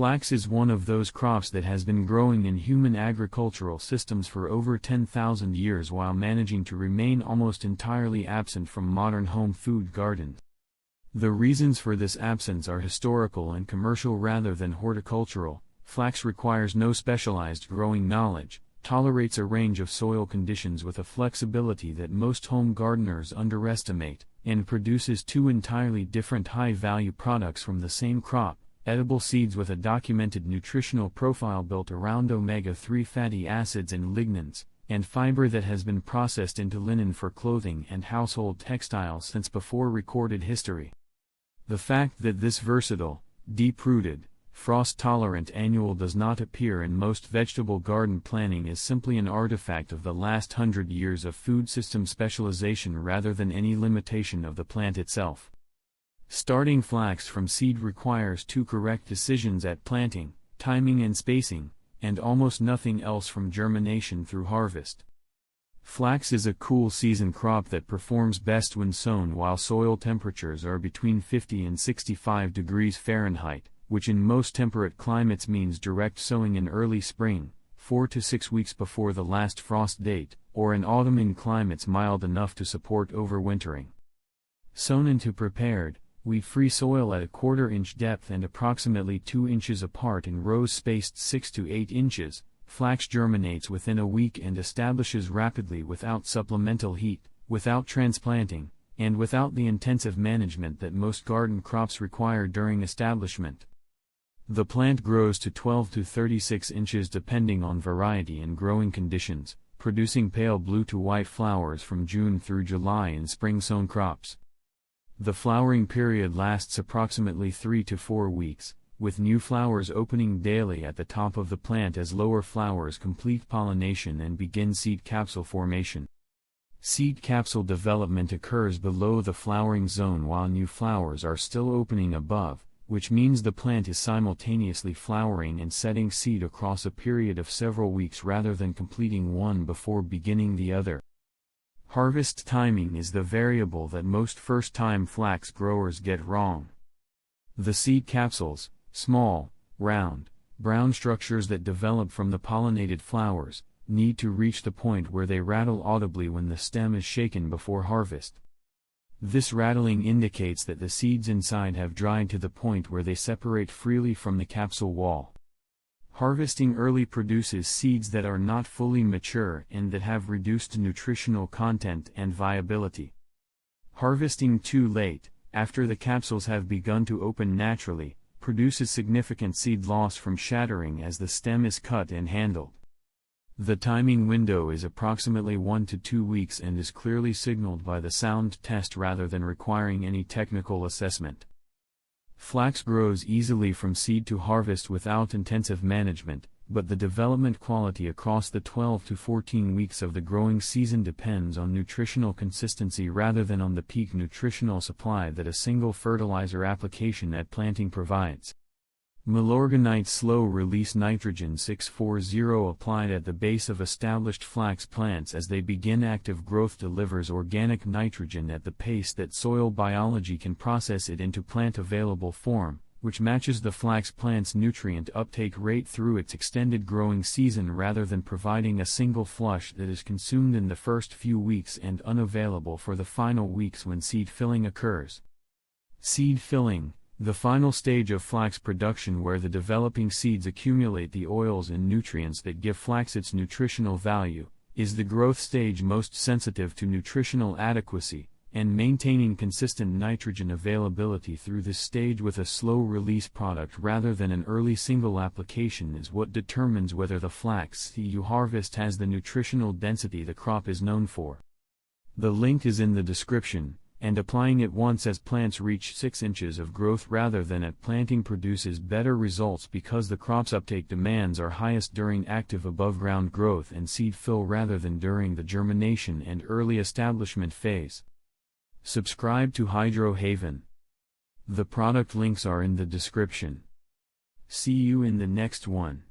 Flax is one of those crops that has been growing in human agricultural systems for over 10,000 years while managing to remain almost entirely absent from modern home food gardens. The reasons for this absence are historical and commercial rather than horticultural. Flax requires no specialized growing knowledge, tolerates a range of soil conditions with a flexibility that most home gardeners underestimate, and produces two entirely different high-value products from the same crop: edible seeds with a documented nutritional profile built around omega-3 fatty acids and lignans, and fiber that has been processed into linen for clothing and household textiles since before recorded history. The fact that this versatile, deep-rooted, frost-tolerant annual does not appear in most vegetable garden planning is simply an artifact of the last 100 years of food system specialization rather than any limitation of the plant itself. Starting flax from seed requires two correct decisions at planting, timing and spacing, and almost nothing else from germination through harvest. Flax is a cool season crop that performs best when sown while soil temperatures are between 50 and 65 degrees Fahrenheit, which in most temperate climates means direct sowing in early spring, 4 to 6 weeks before the last frost date, or in autumn in climates mild enough to support overwintering. Sown into prepared, weed-free soil at a 1/4 inch depth and approximately 2 inches apart in rows spaced 6 to 8 inches, flax germinates within a week and establishes rapidly without supplemental heat, without transplanting, and without the intensive management that most garden crops require during establishment. The plant grows to 12 to 36 inches depending on variety and growing conditions, producing pale blue to white flowers from June through July in spring-sown crops. The flowering period lasts approximately 3 to 4 weeks, with new flowers opening daily at the top of the plant as lower flowers complete pollination and begin seed capsule formation. Seed capsule development occurs below the flowering zone while new flowers are still opening above, which means the plant is simultaneously flowering and setting seed across a period of several weeks rather than completing one before beginning the other. Harvest timing is the variable that most first-time flax growers get wrong. The seed capsules, small, round, brown structures that develop from the pollinated flowers, need to reach the point where they rattle audibly when the stem is shaken before harvest. This rattling indicates that the seeds inside have dried to the point where they separate freely from the capsule wall. Harvesting early produces seeds that are not fully mature and that have reduced nutritional content and viability. Harvesting too late, after the capsules have begun to open naturally, produces significant seed loss from shattering as the stem is cut and handled. The timing window is approximately 1 to 2 weeks and is clearly signaled by the sound test rather than requiring any technical assessment. Flax grows easily from seed to harvest without intensive management, but the development quality across the 12 to 14 weeks of the growing season depends on nutritional consistency rather than on the peak nutritional supply that a single fertilizer application at planting provides. Milorganite slow-release nitrogen 640 applied at the base of established flax plants as they begin active growth delivers organic nitrogen at the pace that soil biology can process it into plant-available form, which matches the flax plant's nutrient uptake rate through its extended growing season rather than providing a single flush that is consumed in the first few weeks and unavailable for the final weeks when seed filling occurs. Seed filling, the final stage of flax production where the developing seeds accumulate the oils and nutrients that give flax its nutritional value, is the growth stage most sensitive to nutritional adequacy, and maintaining consistent nitrogen availability through this stage with a slow-release product rather than an early single application is what determines whether the flax you harvest has the nutritional density the crop is known for. The link is in the description, and applying it once as plants reach 6 inches of growth rather than at planting produces better results because the crop's uptake demands are highest during active above-ground growth and seed fill rather than during the germination and early establishment phase. Subscribe to Hydrohaven. The product links are in the description. See you in the next one.